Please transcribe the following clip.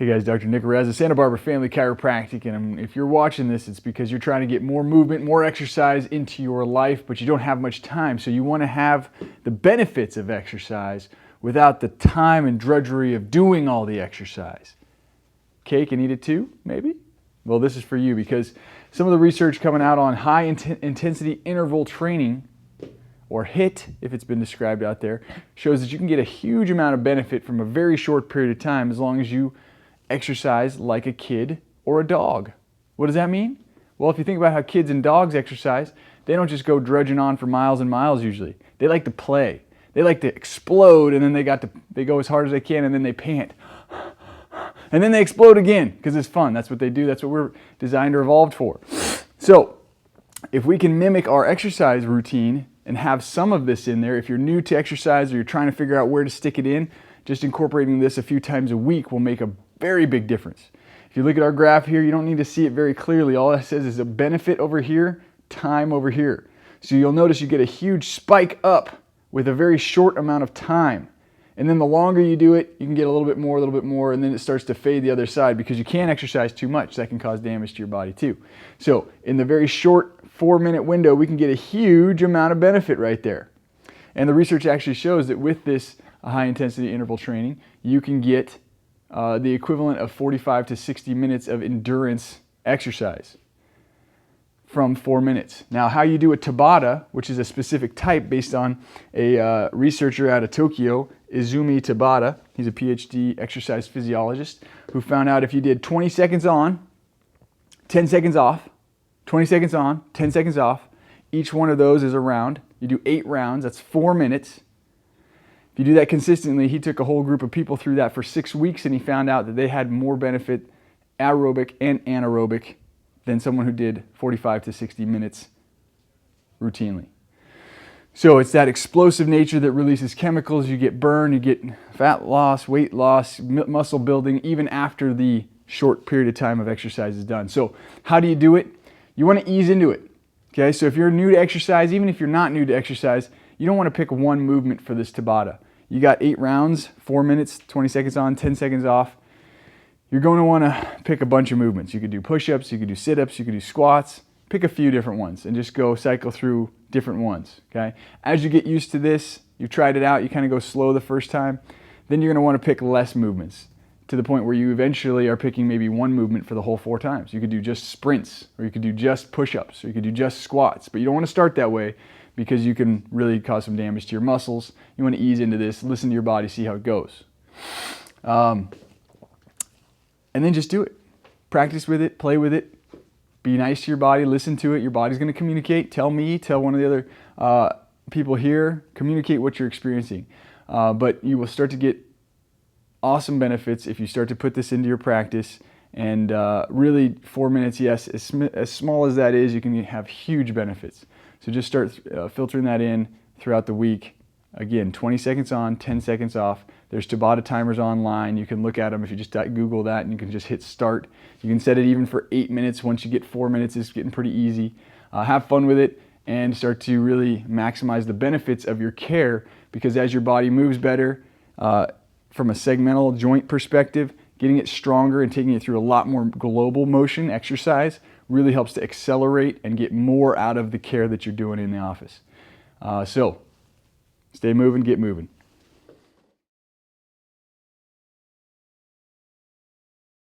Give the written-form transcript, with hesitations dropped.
Hey guys, Dr. Nick Araza, Santa Barbara Family Chiropractic, and if you're watching this, it's because you're trying to get more movement, more exercise into your life, but you don't have much time, so you want to have the benefits of exercise without the time and drudgery of doing all the exercise. Cake and eat it too, maybe? Well, this is for you because some of the research coming out on high intensity interval training, or HIIT, if it's been described out there, shows that you can get a huge amount of benefit from a very short period of time as long as you exercise like a kid or a dog. What does that mean? Well, if you think about how kids and dogs exercise, they don't just go drudging on for miles and miles usually. They like to play. They like to explode, and then they go as hard as they can, and then they pant. And then they explode again because it's fun. That's what they do. That's what we're designed or evolved for. So if we can mimic our exercise routine and have some of this in there, if you're new to exercise or you're trying to figure out where to stick it in, just incorporating this a few times a week will make a very big difference. If you look at our graph here, you don't need to see it very clearly. All it says is a benefit over here, time over here. So you'll notice you get a huge spike up with a very short amount of time. And then the longer you do it, you can get a little bit more, and then it starts to fade the other side because you can't exercise too much. That can cause damage to your body too. So in the very short 4-minute window, we can get a huge amount of benefit right there. And the research actually shows that with this high intensity interval training, you can get the equivalent of 45 to 60 minutes of endurance exercise from 4 minutes. Now, how you do a Tabata, which is a specific type based on a researcher out of Tokyo, Izumi Tabata, he's a PhD exercise physiologist, who found out if you did 20 seconds on, 10 seconds off, 20 seconds on, 10 seconds off, each one of those is a round. You do 8 rounds, that's 4 minutes. If you do that consistently, he took a whole group of people through that for 6 weeks, and he found out that they had more benefit, aerobic and anaerobic, than someone who did 45 to 60 minutes routinely. So it's that explosive nature that releases chemicals. You get burn, you get fat loss, weight loss, muscle building, even after the short period of time of exercise is done. So how do you do it? You want to ease into it. Okay, so if you're new to exercise, even if you're not new to exercise, you don't want to pick one movement for this Tabata. You got 8 rounds, 4 minutes, 20 seconds on, 10 seconds off. You're going to want to pick a bunch of movements. You could do push-ups, you could do sit-ups, you could do squats. Pick a few different ones and just go cycle through different ones. Okay. As you get used to this, you've tried it out, you kind of go slow the first time, then you're going to want to pick less movements to the point where you eventually are picking maybe one movement for the whole 4 times. You could do just sprints, or you could do just push-ups, or you could do just squats, but you don't want to start that way because you can really cause some damage to your muscles. You want to ease into this, listen to your body, see how it goes. And then just do it. Practice with it, play with it. Be nice to your body, listen to it. Your body's going to communicate. Tell me, tell one of the other people here, communicate what you're experiencing. But you will start to get awesome benefits if you start to put this into your practice. And really, 4 minutes, yes, as small as that is, you can have huge benefits. So just start filtering that in throughout the week. Again, 20 seconds on, 10 seconds off. There's Tabata timers online. You can look at them if you just Google that, and you can just hit start. You can set it even for 8 minutes. Once you get 4 minutes, it's getting pretty easy. Have fun with it and start to really maximize the benefits of your care, because as your body moves better from a segmental joint perspective, getting it stronger and taking it through a lot more global motion exercise really helps to accelerate and get more out of the care that you're doing in the office. So stay moving, get moving.